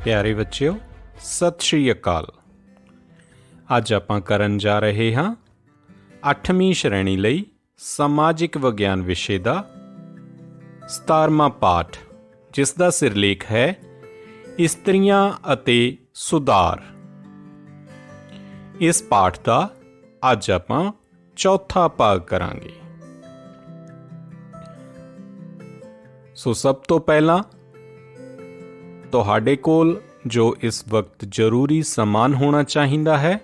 ਪਿਆਰੇ ਬੱਚਿਓ, ਸਤਿ ਸ਼੍ਰੀ ਅਕਾਲ। ਅੱਜ ਆਪਾਂ ਕਰਨ ਜਾ ਰਹੇ ਹਾਂ 8ਵੀਂ ਸ਼੍ਰੇਣੀ ਲਈ ਸਮਾਜਿਕ ਵਿਗਿਆਨ ਵਿਸ਼ੇ ਦਾ 17ਵਾਂ ਪਾਠ, ਜਿਸ ਦਾ ਸਿਰਲੇਖ ਹੈ ਇਸਤਰੀਆਂ ਅਤੇ ਸੁਧਾਰ। ਇਸ ਪਾਠ ਦਾ ਅੱਜ ਆਪਾਂ ਚੌਥਾ ਭਾਗ ਕਰਾਂਗੇ। ਸੋ ਸਭ ਤੋਂ ਪਹਿਲਾਂ ਤੁਹਾਡੇ ਕੋਲ ਜੋ ਇਸ ਵਕਤ ਜ਼ਰੂਰੀ ਸਮਾਨ ਹੋਣਾ ਚਾਹੀਦਾ ਹੈ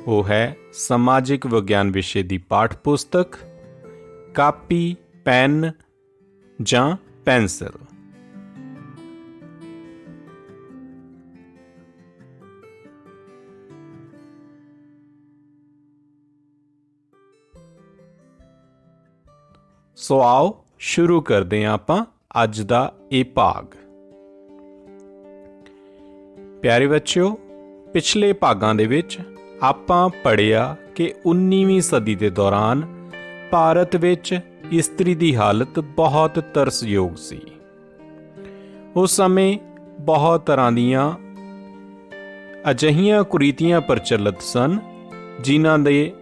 ਉਹ ਹੈ ਸਮਾਜਿਕ ਵਿਗਿਆਨ ਵਿਸ਼ੇ ਦੀ ਪਾਠ ਪੁਸਤਕ, ਕਾਪੀ, ਪੈਨ ਜਾਂ ਪੈਨਸਿਲ। ਸੋ ਆਓ ਸ਼ੁਰੂ ਕਰਦੇ ਹਾਂ ਆਪਾਂ ਅੱਜ ਦਾ ਇਹ ਭਾਗ। ਪਿਆਰੇ ਬੱਚਿਓ, ਪਿਛਲੇ ਭਾਗਾਂ ਦੇ ਵਿੱਚ ਆਪਾਂ ਪੜ੍ਹਿਆ ਕਿ 19ਵੀਂ ਸਦੀ ਦੇ ਦੌਰਾਨ ਭਾਰਤ ਵਿੱਚ ਇਸਤਰੀ ਦੀ ਹਾਲਤ ਬਹੁਤ ਤਰਸਯੋਗ ਸੀ। ਉਸ ਸਮੇਂ ਬਹੁਤ ਤਰ੍ਹਾਂ ਦੀਆਂ ਅਜਿਹੀਆਂ ਕੁਰੀਤੀਆਂ ਪ੍ਰਚਲਿਤ ਸਨ ਜਿਨ੍ਹਾਂ ਦੇ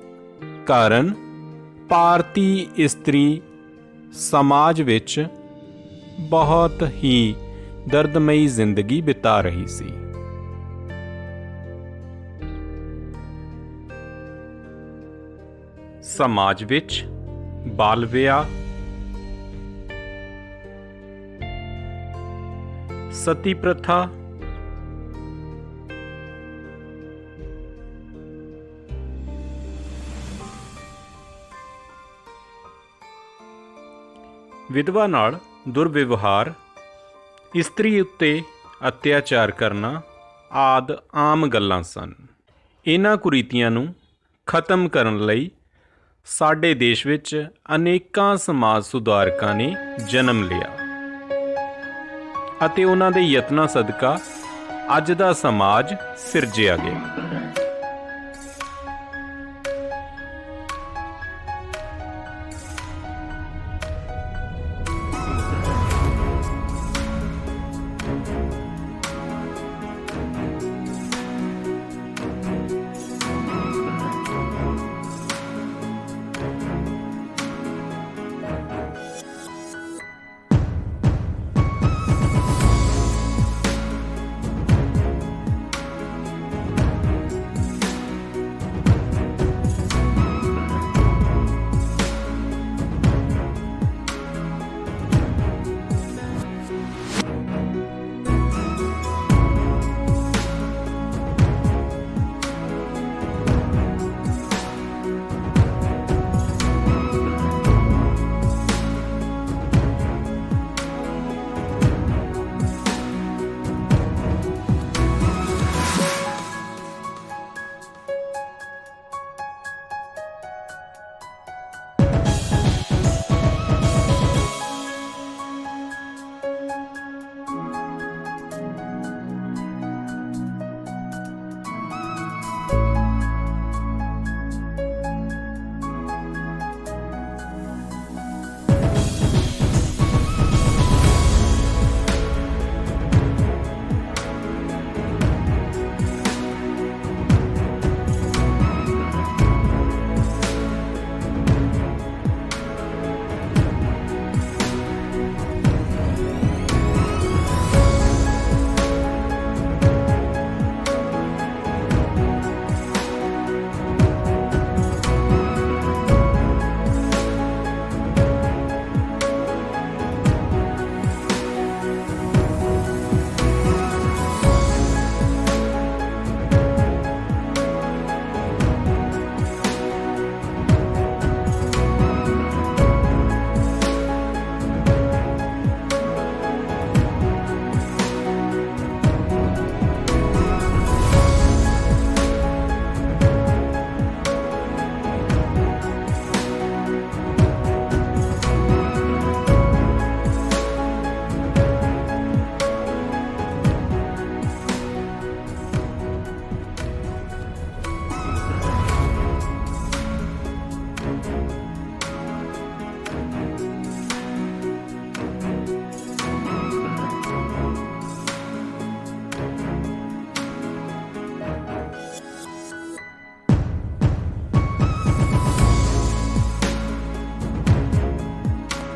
ਕਾਰਨ ਭਾਰਤੀ ਇਸਤਰੀ ਸਮਾਜ ਵਿੱਚ ਬਹੁਤ ਹੀ ਦਰਦਮਈ ਜ਼ਿੰਦਗੀ ਬਿਤਾ ਰਹੀ ਸੀ। ਸਮਾਜ ਵਿੱਚ ਬਾਲ ਵਿਆਹ, ਸਤੀ ਪ੍ਰਥਾ, ਵਿਧਵਾ ਨਾਲ ਦੁਰਵਿਵਹਾਰ, ਇਸਤਰੀ ਉੱਤੇ ਅਤਿਆਚਾਰ ਕਰਨਾ ਆਦਿ ਆਮ ਗੱਲਾਂ ਸਨ। ਇਹਨਾਂ ਕੁਰੀਤੀਆਂ ਨੂੰ ਖਤਮ ਕਰਨ ਲਈ ਸਾਡੇ ਦੇਸ਼ ਵਿੱਚ ਅਨੇਕਾਂ ਸਮਾਜ ਸੁਧਾਰਕਾਂ ਨੇ ਜਨਮ ਲਿਆ ਅਤੇ ਉਹਨਾਂ ਦੇ ਯਤਨਾਂ ਸਦਕਾ ਅੱਜ ਦਾ ਸਮਾਜ ਸਿਰਜਿਆ ਗਿਆ।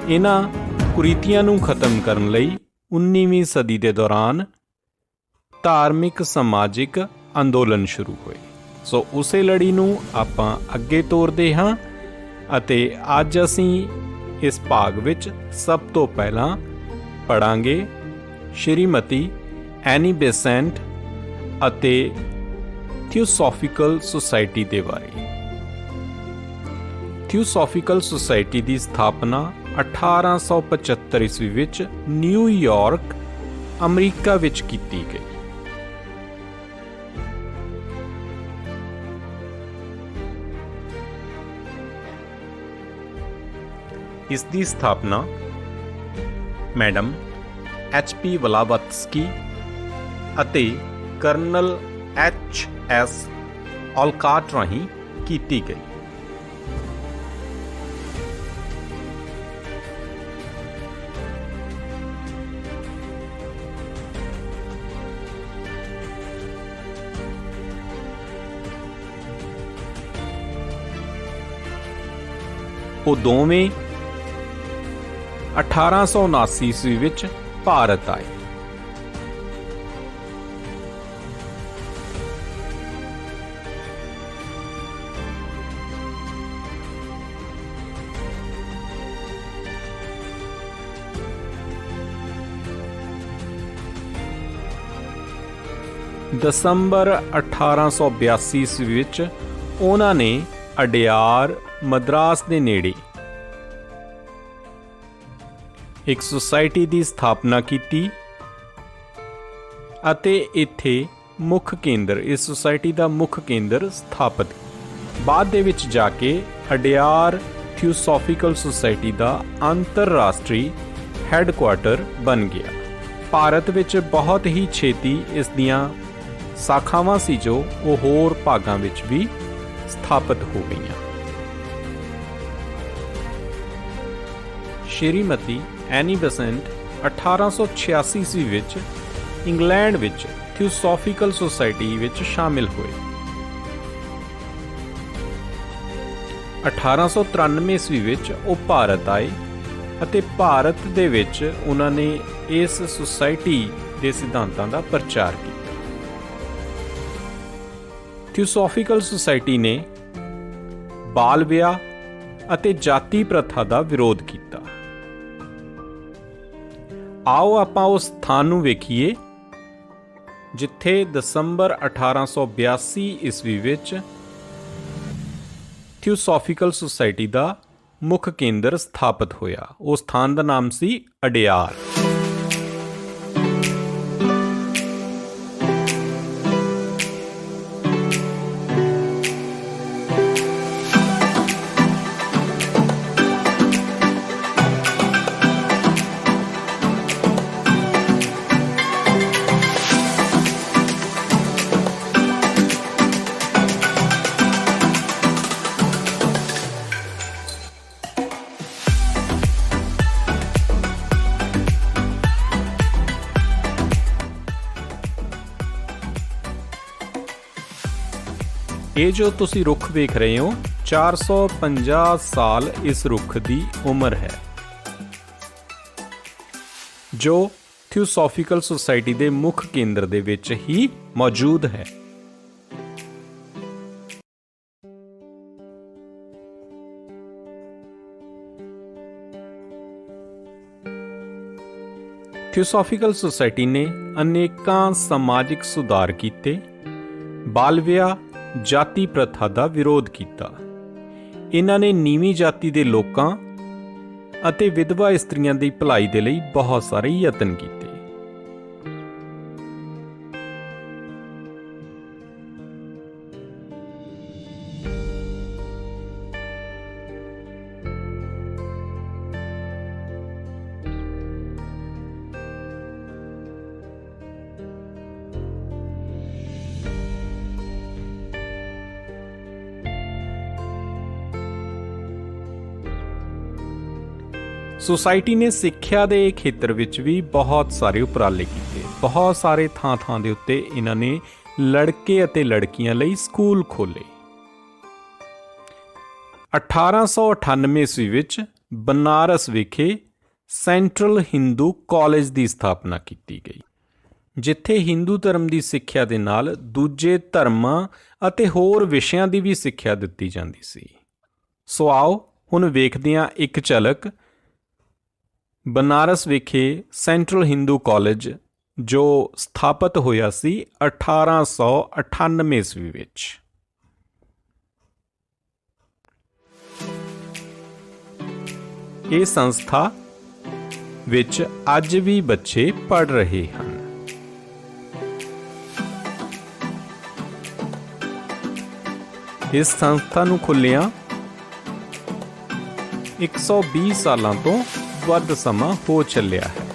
ਇਹਨਾਂ ਕੁਰੀਤੀਆਂ ਨੂੰ ਖਤਮ ਕਰਨ ਲਈ 19ਵੀਂ ਸਦੀ ਦੇ ਦੌਰਾਨ ਧਾਰਮਿਕ ਸਮਾਜਿਕ ਅੰਦੋਲਨ ਸ਼ੁਰੂ ਹੋਏ। ਸੋ ਉਸੇ ਲੜੀ ਨੂੰ ਆਪਾਂ ਅੱਗੇ ਤੋਰਦੇ ਹਾਂ ਅਤੇ ਅੱਜ ਅਸੀਂ ਇਸ ਭਾਗ ਵਿੱਚ ਸਭ ਤੋਂ ਪਹਿਲਾਂ ਪੜ੍ਹਾਂਗੇ ਸ਼੍ਰੀਮਤੀ ਐਨੀ ਬੇਸੈਂਟ ਅਤੇ ਥਿਓਸੋਫਿਕਲ ਸੁਸਾਇਟੀ ਦੇ ਬਾਰੇ। ਥਿਓਸੋਫਿਕਲ ਸੁਸਾਇਟੀ ਦੀ ਸਥਾਪਨਾ 1875 ਈਸਵੀ ਵਿੱਚ ਨਿਊਯਾਰਕ, ਅਮਰੀਕਾ ਵਿੱਚ ਕੀਤੀ ਗਈ। ਇਸ ਦੀ ਸਥਾਪਨਾ ਮੈਡਮ HP ਵਲਾਵਤਸਕੀ ਅਤੇ ਕਰਨਲ HS ਔਲਕਾਟ ਰਾਹੀਂ ਕੀਤੀ ਗਈ। ਉਹ ਦੋਵੇਂ 1879 ਈਸਵੀ ਵਿੱਚ ਭਾਰਤ ਆਏ। ਦਸੰਬਰ 1882 ਈਸਵੀ ਵਿੱਚ ਉਹਨਾਂ ਨੇ ਅਡਿਆਰ, ਮਦਰਾਸ ਦੇ ਨੇੜੇ ਇੱਕ ਸੁਸਾਇਟੀ ਦੀ ਸਥਾਪਨਾ ਕੀਤੀ ਅਤੇ ਇੱਥੇ ਮੁੱਖ ਕੇਂਦਰ, ਇਸ ਸੁਸਾਇਟੀ ਦਾ ਮੁੱਖ ਕੇਂਦਰ ਸਥਾਪਿਤ। ਬਾਅਦ ਦੇ ਵਿੱਚ ਜਾ ਕੇ ਅਡਿਆਰ ਥਿਓਸੋਫਿਕਲ ਸੁਸਾਇਟੀ ਦਾ ਅੰਤਰਰਾਸ਼ਟਰੀ ਹੈੱਡਕੁਆਰਟਰ ਬਣ ਗਿਆ। ਭਾਰਤ ਵਿੱਚ ਬਹੁਤ ਹੀ ਛੇਤੀ ਇਸ ਦੀਆਂ ਸਾਖਾਵਾਂ ਸੀ ਜੋ ਉਹ ਹੋਰ ਭਾਗਾਂ ਵਿੱਚ ਵੀ ਸਥਾਪਿਤ ਹੋ ਗਈਆਂ। ਸ਼੍ਰੀਮਤੀ ਐਨੀ ਬੇਸੈਂਟ 1886 ਈਸਵੀ ਵਿੱਚ ਇੰਗਲੈਂਡ ਵਿੱਚ ਥਿਓਸੋਫਿਕਲ ਸੁਸਾਇਟੀ ਵਿੱਚ ਸ਼ਾਮਿਲ ਹੋਏ। 1893 ਈਸਵੀ ਵਿੱਚ ਉਹ ਭਾਰਤ ਆਏ ਅਤੇ ਭਾਰਤ ਦੇ ਵਿੱਚ ਉਹਨਾਂ ਨੇ ਇਸ ਸੁਸਾਇਟੀ ਦੇ ਸਿਧਾਂਤਾਂ ਦਾ ਪ੍ਰਚਾਰ ਕੀਤਾ। ਥਿਓਸੋਫਿਕਲ ਸੁਸਾਇਟੀ ਨੇ ਬਾਲ ਵਿਆਹ ਅਤੇ ਜਾਤੀ ਪ੍ਰਥਾ ਦਾ ਵਿਰੋਧ ਕੀਤਾ। ਆਓ ਆਪਾਂ ਉਸ ਸਥਾਨ ਨੂੰ ਵੇਖੀਏ ਜਿੱਥੇ ਦਸੰਬਰ 1882 ਈਸਵੀ ਵਿੱਚ ਥਿਓਸੋਫਿਕਲ ਸੁਸਾਇਟੀ ਦਾ ਮੁੱਖ ਕੇਂਦਰ ਸਥਾਪਿਤ ਹੋਇਆ। ਉਸ ਸਥਾਨ ਦਾ ਨਾਮ ਸੀ ਅਡਿਆਰ। ਇਹ ਜੋ ਤੁਸੀਂ ਰੁੱਖ ਵੇਖ ਰਹੇ ਹੋ 450 ਸਾਲ ਇਸ ਰੁੱਖ ਦੀ ਉਮਰ ਹੈ, ਜੋ ਥਿਓਸੋਫਿਕਲ ਸੁਸਾਇਟੀ ਦੇ ਮੁੱਖ ਕੇਂਦਰ ਦੇ ਵਿੱਚ ਹੀ ਮੌਜੂਦ ਹੈ। ਥਿਓਸੋਫਿਕਲ ਸੁਸਾਇਟੀ ਨੇ ਅਨੇਕਾਂ ਸਮਾਜਿਕ ਸੁਧਾਰ ਕੀਤੇ, ਬਾਲ ਵਿਆਹ, ਜਾਤੀ ਪ੍ਰਥਾ ਦਾ ਵਿਰੋਧ ਕੀਤਾ। ਇਹਨਾਂ ਨੇ ਨੀਵੀਂ ਜਾਤੀ ਦੇ ਲੋਕਾਂ ਅਤੇ ਵਿਧਵਾ ਇਸਤਰੀਆਂ ਦੀ ਭਲਾਈ ਦੇ ਲਈ ਬਹੁਤ ਸਾਰੇ ਯਤਨ ਕੀਤੇ। ਸੁਸਾਇਟੀ ਨੇ ਸਿੱਖਿਆ ਦੇ ਖੇਤਰ ਵਿੱਚ ਵੀ ਬਹੁਤ ਸਾਰੇ ਉਪਰਾਲੇ ਕੀਤੇ। ਬਹੁਤ ਸਾਰੇ ਥਾਂ ਦੇ ਉੱਤੇ ਇਹਨਾਂ ਨੇ ਲੜਕੇ ਅਤੇ ਲੜਕੀਆਂ ਲਈ ਸਕੂਲ ਖੋਲ੍ਹੇ। 1898 ਈਸਵੀ ਵਿੱਚ बनारस विखे ਸੈਂਟਰਲ ਹਿੰਦੂ ਕਾਲਜ ਦੀ ਸਥਾਪਨਾ ਕੀਤੀ ਗਈ, ਜਿੱਥੇ ਹਿੰਦੂ ਧਰਮ ਦੀ ਸਿੱਖਿਆ ਦੇ ਨਾਲ ਦੂਜੇ ਧਰਮਾਂ ਅਤੇ ਹੋਰ ਵਿਸ਼ਿਆਂ ਦੀ ਵੀ ਸਿੱਖਿਆ ਦਿੱਤੀ ਜਾਂਦੀ ਸੀ। ਸੋ ਆਓ ਹੁਣ ਵੇਖਦੇ ਹਾਂ ਇੱਕ ਝਲਕ ਬਨਾਰਸ ਵਿਖੇ ਸੈਂਟਰਲ ਹਿੰਦੂ ਕਾਲਜ ਜੋ ਸਥਾਪਿਤ ਹੋਇਆ ਸੀ 1898 ਈਸਵੀ ਵਿੱਚ। ਇਹ ਸੰਸਥਾ ਵਿੱਚ ਅੱਜ ਵੀ ਬੱਚੇ ਪੜ੍ਹ ਰਹੇ ਹਨ। ਇਸ ਸੰਸਥਾ ਨੂੰ ਖੁੱਲ੍ਹਿਆਂ 120 ਸਾਲਾਂ ਤੋਂ ਵੱਧ ਸਮਾਂ ਹੋ ਚੱਲਿਆ ਹੈ।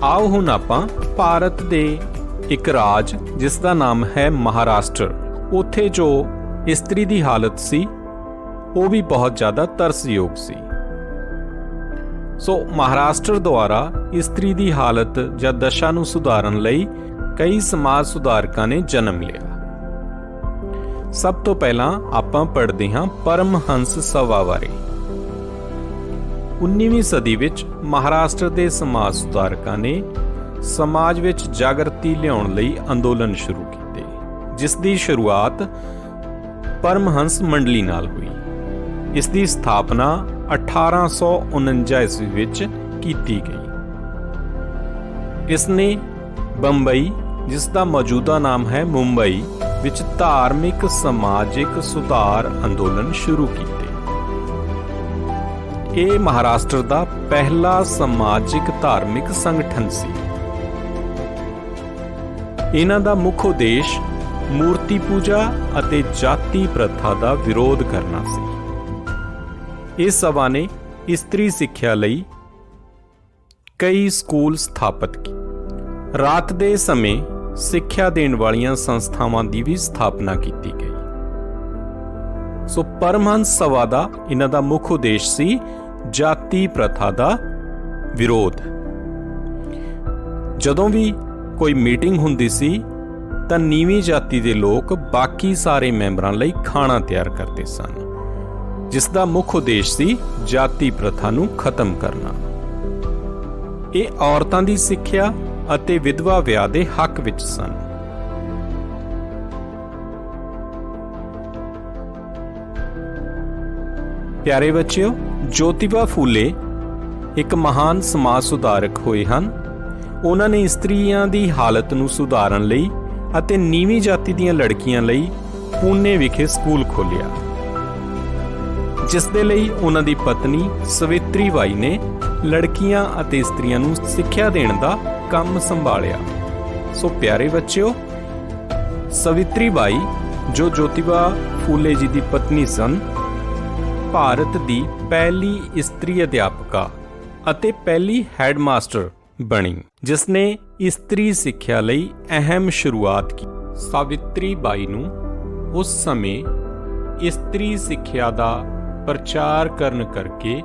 ਆਓ ਹੁਣ ਆਪਾਂ ਭਾਰਤ ਦੇ ਇੱਕ ਰਾਜ ਜਿਸ ਦਾ ਨਾਮ ਹੈ ਮਹਾਰਾਸ਼ਟਰ, ਉੱਥੇ ਜੋ ਇਸਤਰੀ ਦੀ ਹਾਲਤ ਸੀ ਉਹ ਵੀ ਬਹੁਤ ਜ਼ਿਆਦਾ ਤਰਸਯੋਗ ਸੀ। ਸੋ ਮਹਾਰਾਸ਼ਟਰ ਦੁਆਰਾ ਇਸਤਰੀ ਦੀ ਹਾਲਤ ਜਾਂ ਦਸ਼ਾ ਨੂੰ ਸੁਧਾਰਨ ਲਈ ਕਈ ਸਮਾਜ ਸੁਧਾਰਕਾਂ ਨੇ ਜਨਮ ਲਿਆ। ਸਭ ਤੋਂ ਪਹਿਲਾਂ ਆਪਾਂ ਪੜ੍ਹਦੇ ਹਾਂ ਪਰਮਹੰਸ ਸਭਾ ਬਾਰੇ। 19ਵੀਂ ਸਦੀ ਵਿੱਚ ਮਹਾਰਾਸ਼ਟਰ ਦੇ ਸਮਾਜ ਸੁਧਾਰਕਾਂ ਨੇ ਸਮਾਜ ਵਿੱਚ ਜਾਗਰਤੀ ਲਿਆਉਣ ਲਈ ਅੰਦੋਲਨ ਸ਼ੁਰੂ ਕੀਤੇ, ਜਿਸ ਦੀ ਸ਼ੁਰੂਆਤ ਪਰਮਹੰਸ ਮੰਡਲੀ ਨਾਲ ਹੋਈ। ਇਸ ਦੀ ਸਥਾਪਨਾ 1849 ਈਸਵੀ ਵਿੱਚ ਕੀਤੀ ਗਈ। ਇਸ ਨੇ ਬੰਬਈ, ਜਿਸ ਦਾ ਮੌਜੂਦਾ ਨਾਮ ਹੈ ਮੁੰਬਈ, ਵਿੱਚ ਧਾਰਮਿਕ ਸਮਾਜਿਕ ਸੁਧਾਰ ਅੰਦੋਲਨ ਸ਼ੁਰੂ ਕੀਤੇ। ਇਹ ਮਹਾਰਾਸ਼ਟਰ ਦਾ ਪਹਿਲਾ ਸਮਾਜਿਕ ਧਾਰਮਿਕ ਸੰਗਠਨ ਸੀ। ਇਹਨਾਂ ਦਾ ਮੁੱਖ ਉਦੇਸ਼ ਮੂਰਤੀ ਪੂਜਾ ਅਤੇ ਜਾਤੀ ਪ੍ਰਥਾ ਦਾ ਵਿਰੋਧ ਕਰਨਾ ਸੀ। ਇਸ ਸਭਾ ਨੇ ਇਸਤਰੀ ਸਿੱਖਿਆ ਲਈ ਕਈ ਸਕੂਲ ਸਥਾਪਿਤ ਕੀਤੇ। ਰਾਤ ਦੇ ਸਮੇਂ ਸਿੱਖਿਆ ਦੇਣ ਵਾਲੀਆਂ ਸੰਸਥਾਵਾਂ ਦੀ ਵੀ ਸਥਾਪਨਾ ਕੀਤੀ ਗਈ। ਸੋ ਪਰਮਹੰਸ ਸਭਾ ਦਾ ਇਹਨਾਂ ਦਾ ਮੁੱਖ ਉਦੇਸ਼ ਸੀ ਜਾਤੀ ਪ੍ਰਥਾ ਦਾ ਵਿਰੋਧ। ਜਦੋਂ ਵੀ ਕੋਈ ਮੀਟਿੰਗ ਹੁੰਦੀ ਸੀ ਤਾਂ ਨੀਵੀਂ ਜਾਤੀ ਦੇ ਲੋਕ ਬਾਕੀ ਸਾਰੇ ਮੈਂਬਰਾਂ ਲਈ ਖਾਣਾ ਤਿਆਰ ਕਰਦੇ ਸਨ, ਜਿਸ ਦਾ ਮੁੱਖ ਉਦੇਸ਼ ਸੀ ਜਾਤੀ ਪ੍ਰਥਾ ਨੂੰ ਖਤਮ ਕਰਨਾ। ਇਹ ਔਰਤਾਂ ਦੀ ਸਿੱਖਿਆ ਅਤੇ ਵਿਧਵਾ ਵਿਆਹ ਦੇ ਹੱਕ ਵਿੱਚ ਸਨ। ਪਿਆਰੇ ਬੱਚਿਓ, ਜੋਤੀਬਾ ਫੂਲੇ ਇੱਕ ਮਹਾਨ ਸਮਾਜ ਸੁਧਾਰਕ ਹੋਏ ਹਨ। ਉਹਨਾਂ ਨੇ ਇਸਤਰੀਆਂ ਦੀ ਹਾਲਤ ਨੂੰ ਸੁਧਾਰਨ ਲਈ ਅਤੇ ਨੀਵੀਂ ਜਾਤੀ ਦੀਆਂ ਲੜਕੀਆਂ ਲਈ ਪੂਨੇ ਵਿਖੇ ਸਕੂਲ ਖੋਲ੍ਹਿਆ, ਜਿਸ ਦੇ ਲਈ ਉਹਨਾਂ ਦੀ ਪਤਨੀ ਸਵਿਤਰੀ ਬਾਈ ਨੇ ਲੜਕੀਆਂ ਅਤੇ ਇਸਤਰੀਆਂ ਨੂੰ ਸਿੱਖਿਆ ਦੇਣ ਦਾ ਕੰਮ ਸੰਭਾਲਿਆ। ਸੋ ਪਿਆਰੇ ਬੱਚਿਓ, ਸਵਿਤਰੀ ਬਾਈ ਜੋ ਜੋਤੀਬਾ ਫੂਲੇ ਜੀ ਦੀ ਪਤਨੀ ਸਨ, ਭਾਰਤ ਦੀ ਪਹਿਲੀ ਇਸਤਰੀ ਅਧਿਆਪਕਾ ਅਤੇ ਪਹਿਲੀ ਹੈਡਮਾਸਟਰ ਬਣੀ, ਜਿਸ ਨੇ ਇਸਤਰੀ ਸਿੱਖਿਆ ਲਈ ਅਹਿਮ ਸ਼ੁਰੂਆਤ ਕੀਤੀ। ਸਾਵਿਤਰੀ ਬਾਈ ਨੂੰ ਉਸ ਸਮੇਂ ਇਸਤਰੀ ਸਿੱਖਿਆ ਦਾ ਪ੍ਰਚਾਰ ਕਰਨ ਕਰਕੇ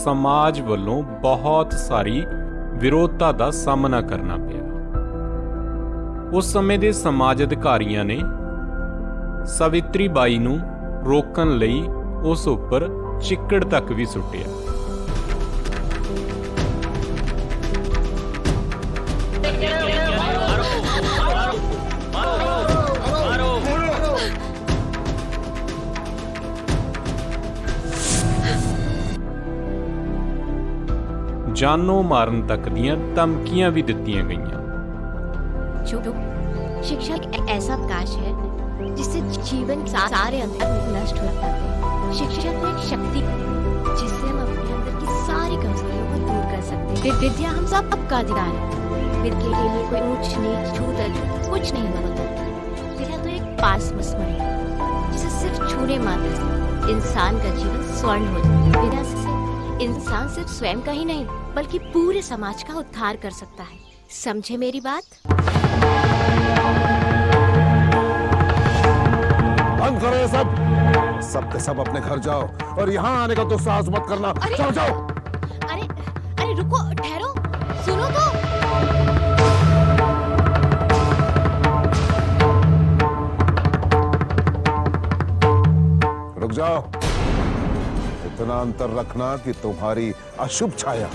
ਸਮਾਜ ਵੱਲੋਂ ਬਹੁਤ ਸਾਰੀ ਵਿਰੋਧਤਾ ਦਾ ਸਾਹਮਣਾ ਕਰਨਾ ਪਿਆ। ਉਸ ਸਮੇਂ ਦੇ ਸਮਾਜ ਅਧਿਕਾਰੀਆਂ ਨੇ ਸਾਵਿਤਰੀ ਬਾਈ ਨੂੰ ਰੋਕਣ ਲਈ ਉਸ ਉੱਪਰ ਚਿੱਕੜ ਤੱਕ ਵੀ ਸੁੱਟਿਆ। ਜਾਨੋਂ ਮਾਰਨ तक ਦੀਆਂ ਧਮਕੀਆਂ भी ਦਿੱਤੀਆਂ ਗਈਆਂ। जो शिक्षा एक ऐसा प्रकाश है जिससे जीवन सारे अंधकार नष्ट हो जाते हैं। शिक्षा तो एक शक्ति है जिससे हम अपने अंदर की सारी कमजोरियों को दूर कर सकते हैं। विद्या हम सबका अधिकार है। विद्या के लिए कोई ऊंच नीच छूत अछूत कुछ नहीं होता। विद्या तो एक पास मणि है जिसे सिर्फ छूने मात्र से इंसान का जीवन स्वर्ण हो जाता है। विद्या से इंसान सिर्फ स्वयं का ही नहीं बल्कि पूरे समाज का उद्धार कर सकता है। समझे मेरी बात? बंद करो ये सब के सब अपने घर जाओ और यहाँ आने का दुस्साहस मत करना। चलो जाओ। अरे रुको, ठहरो, सुनो तो। रुक जाओ। इतना अंतर रखना कि तुम्हारी अशुभ छाया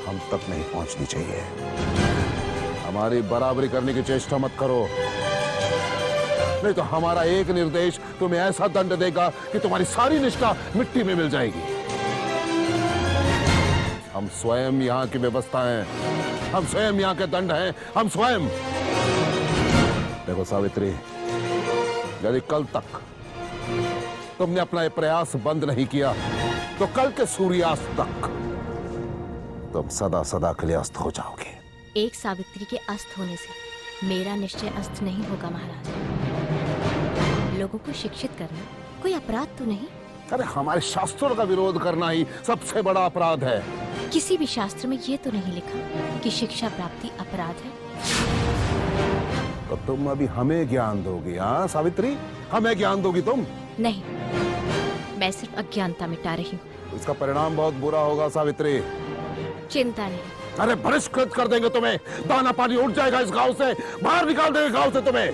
हम तक नहीं पहुंचनी चाहिए। हमारी बराबरी करने की चेष्टा मत करो, नहीं तो हमारा एक निर्देश तुम्हें ऐसा दंड देगा कि तुम्हारी सारी निष्ठा मिट्टी में मिल जाएगी। हम स्वयं यहाँ की व्यवस्था हैं, हम स्वयं यहाँ के दंड हैं, हम स्वयं। देखो सावित्री, यदि कल तक तुमने अपना ये प्रयास बंद नहीं किया तो कल के सूर्यास्त तक तुम सदा सदा के लिए अस्त हो जाओगे। एक सावित्री के अस्त होने से मेरा निश्चय अस्त नहीं होगा महाराज। लोगों को शिक्षित करना कोई अपराध तो नहीं। अरे हमारे शास्त्रों का विरोध करना ही सबसे बड़ा अपराध है। किसी भी शास्त्र में ये तो नहीं लिखा कि शिक्षा प्राप्ति अपराध है। तो तुम अभी हमें ज्ञान दोगी? हाँ सावित्री, हमें ज्ञान दोगी तुम? नहीं, मैं सिर्फ अज्ञानता मिटा रही हूँ। इसका परिणाम बहुत बुरा होगा सावित्री। चिंता नहीं। अरे बहिष्कृत कर देंगे तुम्हें, दाना पानी उठ जाएगा इस गांव से, बाहर निकाल देंगे गांव से तुम्हें।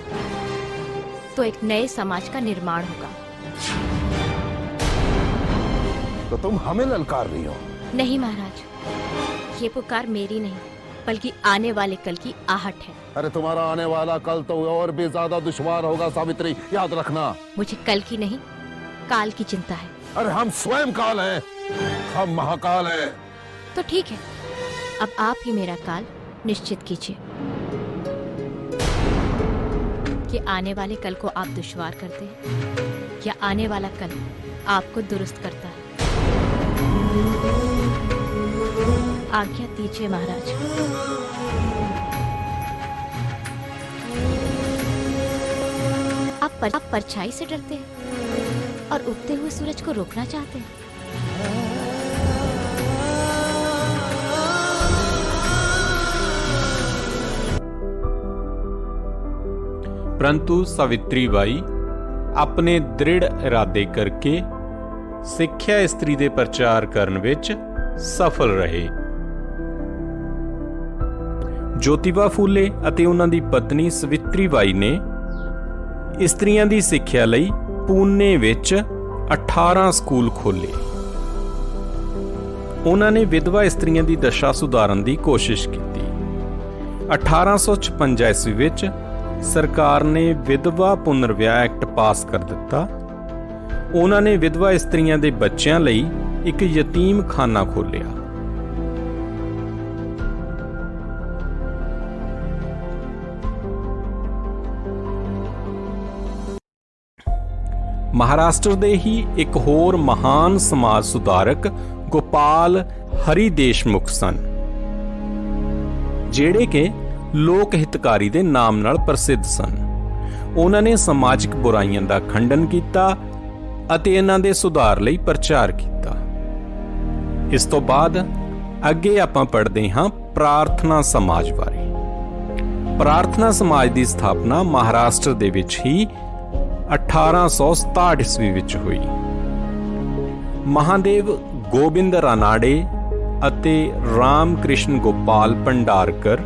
तो एक नए समाज का निर्माण होगा। तो तुम हमें ललकार रही हो? नहीं महाराज, ये पुकार मेरी नहीं बल्कि आने वाले कल की आहट है। अरे तुम्हारा आने वाला कल तो और भी ज्यादा दुश्वार होगा सावित्री, याद रखना। मुझे कल की नहीं काल की चिंता है। अरे हम स्वयं काल हैं, हम महाकाल हैं। तो ठीक है, अब आप ही मेरा काल निश्चित कीजिए कि आने वाले कल को आप दुश्वार करते हैं या आने वाला कल आपको दुरुस्त करता है। आज्ञा दीजिए महाराज। आप परछाई से डरते हैं और उगते हुए सूरज को रोकना चाहते हैं। परंतु सावित्री बाई अपने दृढ़ इरादे करके सिੱਖਿਆ ਇਸਤਰੀ ਦੇ ਪ੍ਰਚਾਰ ਕਰਨ ਵਿੱਚ ਸਫਲ ਰਹੇ। ਜੋਤੀਬਾ ਫੂਲੇ ਅਤੇ ਉਹਨਾਂ ਦੀ ਪਤਨੀ ਸਵਿਤਰੀ ਬਾਈ ਨੇ ਇਸਤਰੀਆਂ ਦੀ ਸਿੱਖਿਆ ਲਈ ਪੂਨੇ ਵਿੱਚ 18 ਸਕੂਲ ਖੋਲ੍ਹੇ। ਉਹਨਾਂ ਨੇ ਵਿਧਵਾ ਇਸਤਰੀਆਂ ਦੀ ਦਸ਼ਾ ਸੁਧਾਰਨ ਦੀ ਕੋਸ਼ਿਸ਼ ਕੀਤੀ। 1856 ਈਸਵੀ ਵਿੱਚ ਸਰਕਾਰ ਨੇ ਵਿਧਵਾ ਪੁਨਰ ਵਿਆਹ ਐਕਟ ਪਾਸ ਕਰ ਦਿੱਤਾ। ਉਹਨਾਂ ਨੇ ਵਿਧਵਾ ਇਸਤਰੀਆਂ ਦੇ ਬੱਚਿਆਂ ਲਈ ਇੱਕ ਯਤੀਮਖਾਨਾ ਖੋਲ੍ਹਿਆ। ਮਹਾਰਾਸ਼ਟਰ ਦੇ ਹੀ ਇੱਕ ਹੋਰ ਮਹਾਨ ਸਮਾਜ ਸੁਧਾਰਕ ਗੋਪਾਲ ਹਰੀ ਦੇਸ਼ਮੁਖ ਸਨ, ਜਿਹੜੇ ਕਿ ਲੋਕ ਹਿਤਕਾਰੀ ਦੇ ਨਾਮ ਨਾਲ ਪ੍ਰਸਿੱਧ ਸਨ। ਉਹਨਾਂ ਨੇ ਸਮਾਜਿਕ ਬੁਰਾਈਆਂ ਦਾ ਖੰਡਨ ਕੀਤਾ ਅਤੇ ਇਹਨਾਂ ਦੇ ਸੁਧਾਰ ਲਈ ਪ੍ਰਚਾਰ ਕੀਤਾ। ਇਸ ਤੋਂ ਬਾਅਦ ਅੱਗੇ ਆਪਾਂ ਪੜ੍ਹਦੇ ਹਾਂ ਪ੍ਰਾਰਥਨਾ ਸਮਾਜ ਬਾਰੇ। ਪ੍ਰਾਰਥਨਾ ਸਮਾਜ ਦੀ ਸਥਾਪਨਾ ਮਹਾਰਾਸ਼ਟਰ ਦੇ ਵਿੱਚ ਹੀ 1867 ਈਸਵੀ ਵਿੱਚ ਹੋਈ। ਮਹਾਦੇਵ ਗੋਬਿੰਦ ਰਾਨਾੜੇ ਅਤੇ ਰਾਮ ਕ੍ਰਿਸ਼ਨ ਗੋਪਾਲ ਭੰਡਾਰਕਰ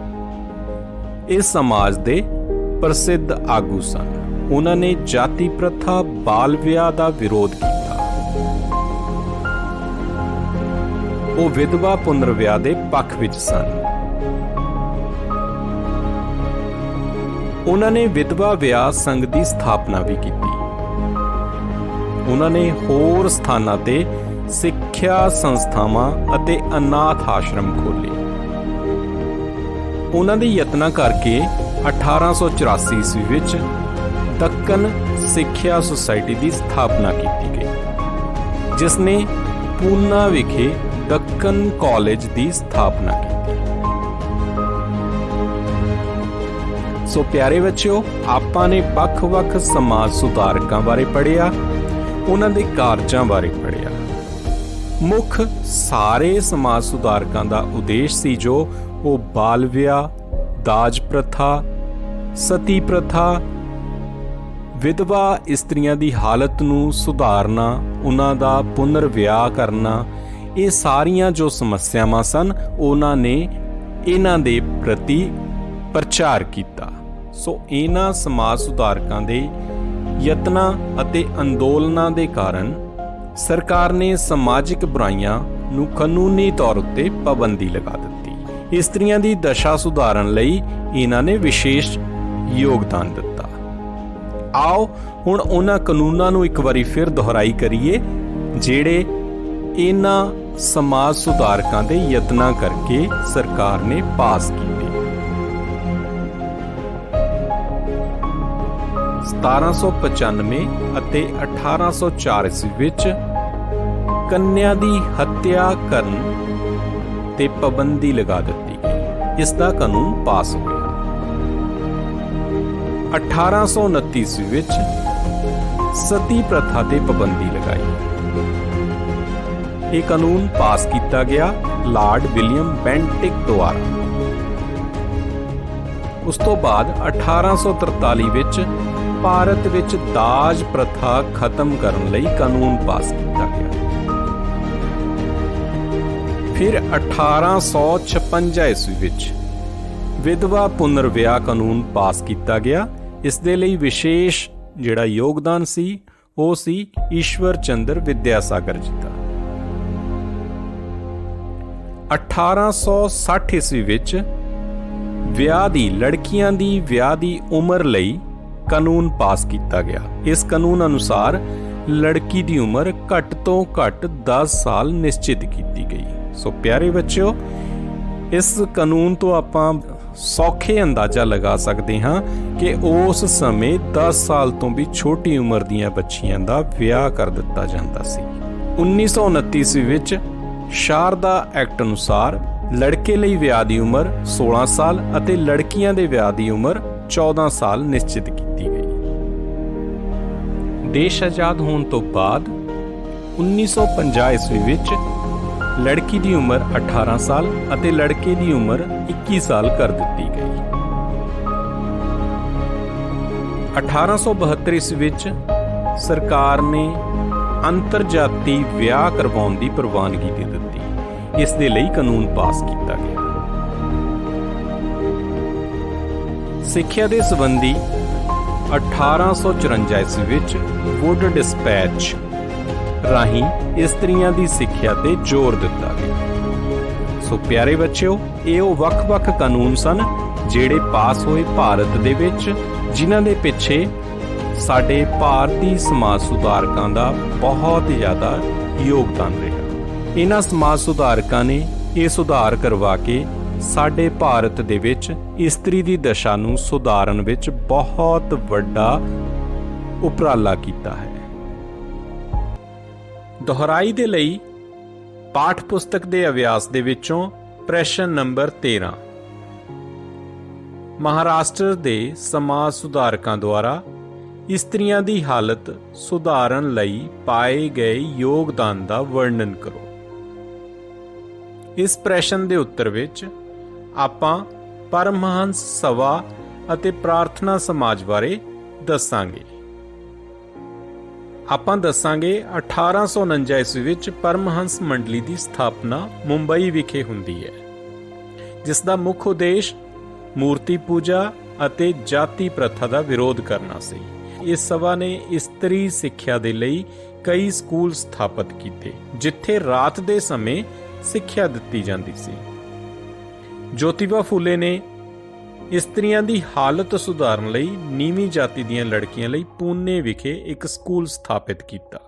ਇਸ ਸਮਾਜ ਦੇ ਪ੍ਰਸਿੱਧ ਆਗੂ ਸਨ। ਉਹਨਾਂ ਨੇ ਜਾਤੀ ਪ੍ਰਥਾ, ਬਾਲ ਵਿਆਹ ਦਾ ਵਿਰੋਧ ਕੀਤਾ। ਉਹ ਵਿਧਵਾ ਪੁਨਰ ਵਿਆਹ ਦੇ ਪੱਖ ਵਿੱਚ ਸਨ। ਉਹਨਾਂ ਨੇ ਵਿਧਵਾ ਵਿਆਹ ਸੰਘ ਦੀ ਸਥਾਪਨਾ ਵੀ ਕੀਤੀ। ਉਹਨਾਂ ਨੇ ਹੋਰ ਸਥਾਨਾਂ ਤੇ ਸਿੱਖਿਆ ਸੰਸਥਾਵਾਂ ਅਤੇ ਅਨਾਥ ਆਸ਼ਰਮ ਖੋਲ੍ਹੇ। ਉਹਨਾਂ ਦੇ ਯਤਨਾਂ ਕਰਕੇ 1884 ਈਸਵੀ ਵਿੱਚ ਦੱਖਣ ਸਿੱਖਿਆ ਸੁਸਾਇਟੀ ਦੀ ਸਥਾਪਨਾ ਕੀਤੀ ਗਈ, ਜਿਸ ਨੇ ਪੂਨਾ ਵਿਖੇ ਦੱਖਣ ਕਾਲਜ ਦੀ ਸਥਾਪਨਾ ਕੀਤੀ। ਸੋ ਪਿਆਰੇ ਬੱਚਿਓ, ਆਪਾਂ ਨੇ ਵੱਖ-ਵੱਖ ਸਮਾਜ ਸੁਧਾਰਕਾਂ ਬਾਰੇ ਪੜ੍ਹਿਆ, ਉਹਨਾਂ ਦੇ ਕਾਰਜਾਂ ਬਾਰੇ ਪੜ੍ਹਿਆ। ਮੁੱਖ ਸਾਰੇ ਸਮਾਜ ਸੁਧਾਰਕਾਂ ਦਾ ਉਦੇਸ਼ ਸੀ ਜੋ ਉਹ ਬਾਲ ਵਿਆਹ, ਦਾਜ ਪ੍ਰਥਾ, ਸਤੀ ਪ੍ਰਥਾ, ਵਿਧਵਾ ਇਸਤਰੀਆਂ ਦੀ ਹਾਲਤ ਨੂੰ ਸੁਧਾਰਨਾ, ਉਹਨਾਂ ਦਾ ਪੁਨਰ ਵਿਆਹ ਕਰਨਾ, ਇਹ ਸਾਰੀਆਂ ਜੋ ਸਮੱਸਿਆਵਾਂ ਸਨ ਉਹਨਾਂ ਨੇ ਇਹਨਾਂ ਦੇ ਪ੍ਰਤੀ ਪ੍ਰਚਾਰ ਕੀਤਾ। ਸੋ ਇਹਨਾਂ ਸਮਾਜ ਸੁਧਾਰਕਾਂ ਦੇ ਯਤਨਾਂ ਅਤੇ ਅੰਦੋਲਨਾਂ ਦੇ ਕਾਰਨ ਸਰਕਾਰ ਨੇ ਸਮਾਜਿਕ ਬੁਰਾਈਆਂ ਨੂੰ ਕਾਨੂੰਨੀ ਤੌਰ ਉੱਤੇ ਪਾਬੰਦੀ ਲਗਾ ਦਿੱਤੀ। ਇਸਤਰੀਆਂ ਦੀ ਦਸ਼ਾ ਸੁਧਾਰਨ ਲਈ ਇਹਨਾਂ ਨੇ ਵਿਸ਼ੇਸ਼ ਯੋਗਦਾਨ ਦਿੱਤਾ। ਆਓ ਹੁਣ ਉਹਨਾਂ ਕਾਨੂੰਨਾਂ ਨੂੰ ਇੱਕ ਵਾਰੀ ਫਿਰ ਦੁਹਰਾਈ ਕਰੀਏ ਜਿਹੜੇ ਇਹਨਾਂ ਸਮਾਜ ਸੁਧਾਰਕਾਂ ਦੇ ਯਤਨਾਂ ਕਰਕੇ ਸਰਕਾਰ ਨੇ ਪਾਸ ਕੀਤੇ। 1795 ਅਤੇ 1804 ਈਸਵੀ ਵਿੱਚ ਕੰਨਿਆ ਦੀ ਹੱਤਿਆ ਕਰਨ ਤੇ ਪਾਬੰਦੀ ਲਗਾ ਦਿੱਤੀ ਗਈ। ਇਸ ਦਾ ਕਾਨੂੰਨ ਪਾਸ ਹੋਇਆ। 1829 ਈਸਵੀ ਵਿੱਚ ਸਤੀ ਪ੍ਰਥਾ ਤੇ ਪਾਬੰਦੀ ਲਗਾਈ। ਇਹ ਕਾਨੂੰਨ ਪਾਸ ਕੀਤਾ ਗਿਆ ਲਾਰਡ ਵਿਲੀਅਮ ਬੈਂਟਿਕ ਦੁਆਰਾ। ਉਸ ਤੋਂ ਬਾਅਦ 1843 ਵਿੱਚ ਭਾਰਤ ਵਿੱਚ ਦਾਜ ਪ੍ਰਥਾ ਖਤਮ ਕਰਨ ਲਈ ਕਾਨੂੰਨ ਪਾਸ ਕੀਤਾ ਗਿਆ। ਫਿਰ 1856 ਈਸਵੀ ਵਿੱਚ ਵਿਧਵਾ ਪੁਨਰ ਵਿਆਹ ਕਾਨੂੰਨ ਪਾਸ ਕੀਤਾ ਗਿਆ। ਇਸ ਦੇ ਲਈ ਵਿਸ਼ੇਸ਼ ਜਿਹੜਾ ਯੋਗਦਾਨ ਸੀ ਉਹ ਸੀ ਈਸ਼ਵਰ ਚੰਦਰ ਵਿਦਿਆਸਾਗਰ ਜੀ ਦਾ। 1860 ਈਸਵੀ ਵਿੱਚ ਲੜਕੀਆਂ ਦੀ ਵਿਆਹ ਦੀ ਉਮਰ ਲਈ ਕਾਨੂੰਨ ਪਾਸ ਕੀਤਾ ਗਿਆ। ਇਸ ਕਾਨੂੰਨ ਅਨੁਸਾਰ ਲੜਕੀ ਦੀ ਉਮਰ ਘੱਟ ਤੋਂ ਘੱਟ 10 ਸਾਲ ਨਿਸ਼ਚਿਤ ਕੀਤੀ ਗਈ। ਸੋ ਪਿਆਰੇ ਬੱਚਿਓ, ਇਸ ਕਾਨੂੰਨ ਤੋਂ ਆਪਾਂ ਸੌਖੇ ਅੰਦਾਜ਼ਾ ਲਗਾ ਸਕਦੇ ਹਾਂ ਕਿ ਉਸ ਸਮੇਂ 10 ਸਾਲ ਤੋਂ ਵੀ ਛੋਟੀ ਉਮਰ ਦੀਆਂ ਬੱਚੀਆਂ ਦਾ ਵਿਆਹ ਕਰ ਦਿੱਤਾ ਜਾਂਦਾ ਸੀ। 1929 ਈਸਵੀ ਵਿੱਚ ਸ਼ਾਰਦਾ ਐਕਟ ਅਨੁਸਾਰ ਲੜਕੇ ਲਈ ਵਿਆਹ ਦੀ ਉਮਰ 16 ਸਾਲ ਅਤੇ ਲੜਕੀਆਂ ਦੇ ਵਿਆਹ ਦੀ ਉਮਰ 14 ਸਾਲ ਨਿਸ਼ਚਿਤ ਕੀਤੀ ਗਈ। ਦੇਸ਼ ਆਜ਼ਾਦ ਹੋਣ ਤੋਂ ਬਾਅਦ 1950 ਈਸਵੀ ਵਿੱਚ ਲੜਕੀ ਦੀ ਉਮਰ 18 ਸਾਲ ਅਤੇ ਲੜਕੇ ਦੀ ਉਮਰ 21 ਸਾਲ ਕਰ ਦਿੱਤੀ ਗਈ। 1872 ਈਸਵੀ ਵਿੱਚ ਸਰਕਾਰ ਨੇ ਅੰਤਰਜਾਤੀ ਵਿਆਹ ਕਰਵਾਉਣ ਦੀ ਪ੍ਰਵਾਨਗੀ ਦੇ ਦਿੱਤੀ। ਇਸ ਦੇ ਲਈ ਕਾਨੂੰਨ ਪਾਸ ਕੀਤਾ ਗਿਆ। ਸਿੱਖਿਆ ਦੇ ਸੰਬੰਧੀ 1854 ਈਸਵੀ ਵਿੱਚ ਵੁੱਡ ਡਿਸਪੈਚ ਰਾਹੀਂ ਇਸਤਰੀਆਂ ਦੀ ਸਿੱਖਿਆ ਤੇ ਜ਼ੋਰ ਦਿੱਤਾ ਗਿਆ। ਸੋ ਪਿਆਰੇ ਬੱਚਿਓ, ਇਹ ਉਹ ਵੱਖ-ਵੱਖ ਕਾਨੂੰਨ ਸਨ ਜਿਹੜੇ ਪਾਸ ਹੋਏ ਭਾਰਤ ਦੇ ਵਿੱਚ, ਜਿਨ੍ਹਾਂ ਦੇ ਪਿੱਛੇ ਸਾਡੇ ਭਾਰਤੀ ਸਮਾਜ ਸੁਧਾਰਕਾਂ ਦਾ ਬਹੁਤ ਜ਼ਿਆਦਾ ਯੋਗਦਾਨ ਰਿਹਾ। ਇਹਨਾਂ ਸਮਾਜ ਸੁਧਾਰਕਾਂ ਨੇ ਇਹ ਸੁਧਾਰ ਕਰਵਾ ਕੇ ਸਾਡੇ ਭਾਰਤ ਦੇ ਵਿੱਚ ਇਸਤਰੀ ਦੀ ਦਸ਼ਾ ਨੂੰ ਸੁਧਾਰਨ ਵਿੱਚ ਬਹੁਤ ਵੱਡਾ ਉਪਰਾਲਾ ਕੀਤਾ ਹੈ। ਦੁਹਰਾਈ ਦੇ ਲਈ ਪਾਠ ਪੁਸਤਕ ਦੇ ਅਭਿਆਸ ਦੇ ਵਿੱਚੋਂ ਪ੍ਰਸ਼ਨ ਨੰਬਰ 13, ਮਹਾਰਾਸ਼ਟਰ ਦੇ ਸਮਾਜ ਸੁਧਾਰਕਾਂ ਦੁਆਰਾ ਇਸਤਰੀਆਂ ਦੀ ਹਾਲਤ ਸੁਧਾਰਨ ਲਈ ਪਾਏ ਗਏ ਯੋਗਦਾਨ ਦਾ ਵਰਣਨ ਕਰੋ। ਇਸ ਪ੍ਰਸ਼ਨ ਦੇ ਉੱਤਰ ਵਿੱਚ ਆਪਾਂ ਪਰਮਹੰਸ ਸਭਾ ਅਤੇ ਪ੍ਰਾਰਥਨਾ ਸਮਾਜ ਬਾਰੇ ਦੱਸਾਂਗੇ। ਆਪਾਂ ਦੱਸਾਂਗੇ 1849 ਈਸਵੀ ਵਿੱਚ ਪਰਮਹੰਸ ਮੰਡਲੀ ਦੀ ਸਥਾਪਨਾ ਮੁੰਬਈ ਵਿਖੇ ਹੁੰਦੀ ਹੈ, ਜਿਸ ਦਾ ਮੁੱਖ ਉਦੇਸ਼ ਮੂਰਤੀ ਪੂਜਾ ਅਤੇ ਜਾਤੀ ਪ੍ਰਥਾ ਦਾ ਵਿਰੋਧ ਕਰਨਾ ਸੀ। ਇਸ ਸਭਾ ਨੇ ਇਸਤਰੀ ਸਿੱਖਿਆ ਦੇ ਲਈ ਕਈ ਸਕੂਲ ਸਥਾਪਿਤ ਕੀਤੇ, ਜਿੱਥੇ ਰਾਤ ਦੇ ਸਮੇਂ ਸਿੱਖਿਆ ਦਿੱਤੀ ਜਾਂਦੀ ਸੀ। ਜੋਤੀਬਾ ਫੂਲੇ ਨੇ ਇਸਤਰੀਆਂ ਦੀ ਹਾਲਤ ਸੁਧਾਰਨ ਲਈ ਨੀਵੀਂ ਜਾਤੀ ਦੀਆਂ ਲੜਕੀਆਂ ਲਈ ਪੂਨੇ ਵਿਖੇ ਇੱਕ ਸਕੂਲ ਸਥਾਪਿਤ ਕੀਤਾ।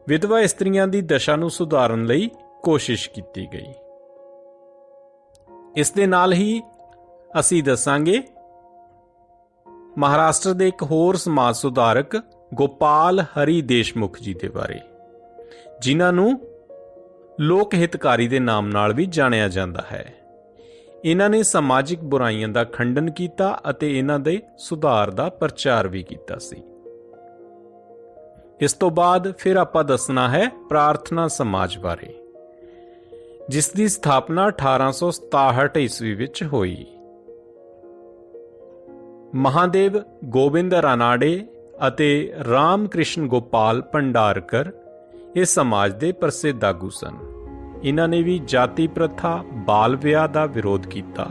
ਵਿਧਵਾ ਇਸਤਰੀਆਂ ਦੀ ਦਸ਼ਾ ਨੂੰ ਸੁਧਾਰਨ ਲਈ ਕੋਸ਼ਿਸ਼ ਕੀਤੀ ਗਈ। ਇਸ ਦੇ ਨਾਲ ਹੀ ਅਸੀਂ ਦੱਸਾਂਗੇ ਮਹਾਰਾਸ਼ਟਰ ਦੇ ਇੱਕ ਹੋਰ ਸਮਾਜ ਸੁਧਾਰਕ ਗੋਪਾਲ ਹਰੀ ਦੇਸ਼ਮੁਖ ਜੀ ਦੇ ਬਾਰੇ, ਜਿਨ੍ਹਾਂ ਨੂੰ ਲੋਕ ਹਿਤਕਾਰੀ ਦੇ ਨਾਮ ਨਾਲ ਵੀ ਜਾਣਿਆ ਜਾਂਦਾ ਹੈ। ਇਹਨਾਂ ਨੇ ਸਮਾਜਿਕ ਬੁਰਾਈਆਂ ਦਾ ਖੰਡਨ ਕੀਤਾ ਅਤੇ ਇਹਨਾਂ ਦੇ ਸੁਧਾਰ ਦਾ ਪ੍ਰਚਾਰ ਵੀ ਕੀਤਾ ਸੀ। ਇਸ ਤੋਂ ਬਾਅਦ ਫਿਰ ਆਪਾਂ ਦੱਸਣਾ ਹੈ ਪ੍ਰਾਰਥਨਾ ਸਮਾਜ ਬਾਰੇ, ਜਿਸ ਦੀ ਸਥਾਪਨਾ 1867 ਈਸਵੀ ਵਿੱਚ ਹੋਈ। ਮਹਾਦੇਵ ਗੋਬਿੰਦ ਰਾਨਾਡੇ ਅਤੇ ਰਾਮ ਕ੍ਰਿਸ਼ਨ ਗੋਪਾਲ ਭੰਡਾਰਕਰ ਇਸ ਸਮਾਜ ਦੇ ਪ੍ਰਸਿੱਧ ਆਗੂ ਸਨ। ਇਹਨਾਂ ਨੇ ਵੀ ਜਾਤੀ ਪ੍ਰਥਾ, ਬਾਲ ਵਿਆਹ ਦਾ ਵਿਰੋਧ ਕੀਤਾ।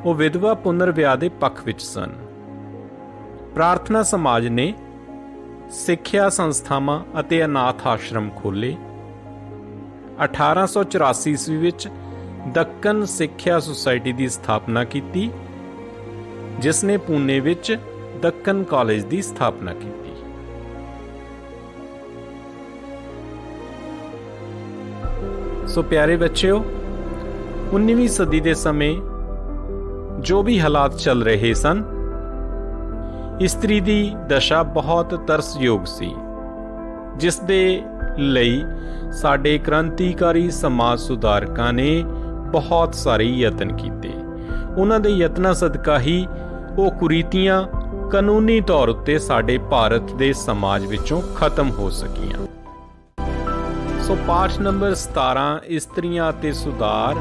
ਉਹ ਵਿਧਵਾ ਪੁਨਰ ਵਿਆਹ ਦੇ ਪੱਖ ਵਿੱਚ ਸਨ। ਪ੍ਰਾਰਥਨਾ ਸਮਾਜ ਨੇ ਸਿੱਖਿਆ ਸੰਸਥਾਵਾਂ ਅਤੇ ਅਨਾਥ ਆਸ਼ਰਮ ਖੋਲ੍ਹੇ। 1884 ਈਸਵੀ ਵਿੱਚ ਦੱਖਣ ਸਿੱਖਿਆ ਸੁਸਾਇਟੀ ਦੀ ਸਥਾਪਨਾ ਕੀਤੀ, ਜਿਸ ਨੇ ਪੂਨੇ ਵਿੱਚ ਦੱਖਣ ਕਾਲਜ ਦੀ ਸਥਾਪਨਾ ਕੀਤੀ। ਸੋ ਪਿਆਰੇ ਬੱਚਿਓ, 19ਵੀਂ ਸਦੀ ਦੇ ਸਮੇਂ ਜੋ ਵੀ ਹਾਲਾਤ ਚੱਲ ਰਹੇ ਸਨ, ਇਸਤਰੀ ਦੀ ਦਸ਼ਾ ਬਹੁਤ ਤਰਸਯੋਗ ਸੀ, ਜਿਸ ਦੇ ਲਈ ਸਾਡੇ ਕ੍ਰਾਂਤੀਕਾਰੀ ਸਮਾਜ ਸੁਧਾਰਕਾਂ ਨੇ ਬਹੁਤ ਸਾਰੇ ਯਤਨ ਕੀਤੇ। ਉਹਨਾਂ ਦੇ ਯਤਨਾਂ ਸਦਕਾ ਹੀ ਉਹ ਕੁਰੀਤੀਆਂ ਕਾਨੂੰਨੀ ਤੌਰ ਉੱਤੇ ਸਾਡੇ ਭਾਰਤ ਦੇ ਸਮਾਜ ਵਿੱਚੋਂ ਖਤਮ ਹੋ ਸਕੀਆਂ। ਸੋ ਪਾਠ ਨੰਬਰ 17 ਇਸਤਰੀਆਂ ਅਤੇ ਸੁਧਾਰ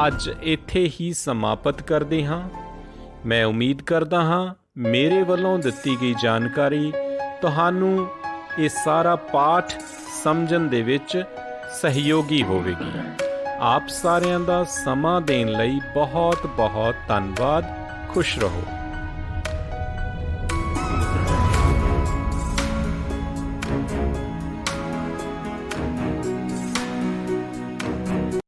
ਅੱਜ ਇੱਥੇ ਹੀ ਸਮਾਪਤ ਕਰਦੇ ਹਾਂ। ਮੈਂ ਉਮੀਦ ਕਰਦਾ ਹਾਂ ਮੇਰੇ ਵੱਲੋਂ ਦਿੱਤੀ ਗਈ ਜਾਣਕਾਰੀ ਤੁਹਾਨੂੰ ਇਹ ਸਾਰਾ ਪਾਠ ਸਮਝਣ ਦੇ ਵਿੱਚ ਸਹਿਯੋਗੀ ਹੋਵੇਗੀ। ਆਪ ਸਾਰਿਆਂ ਦਾ ਸਮਾਂ ਦੇਣ ਲਈ ਬਹੁਤ ਬਹੁਤ ਧੰਨਵਾਦ। ਖੁਸ਼ ਰਹੋ।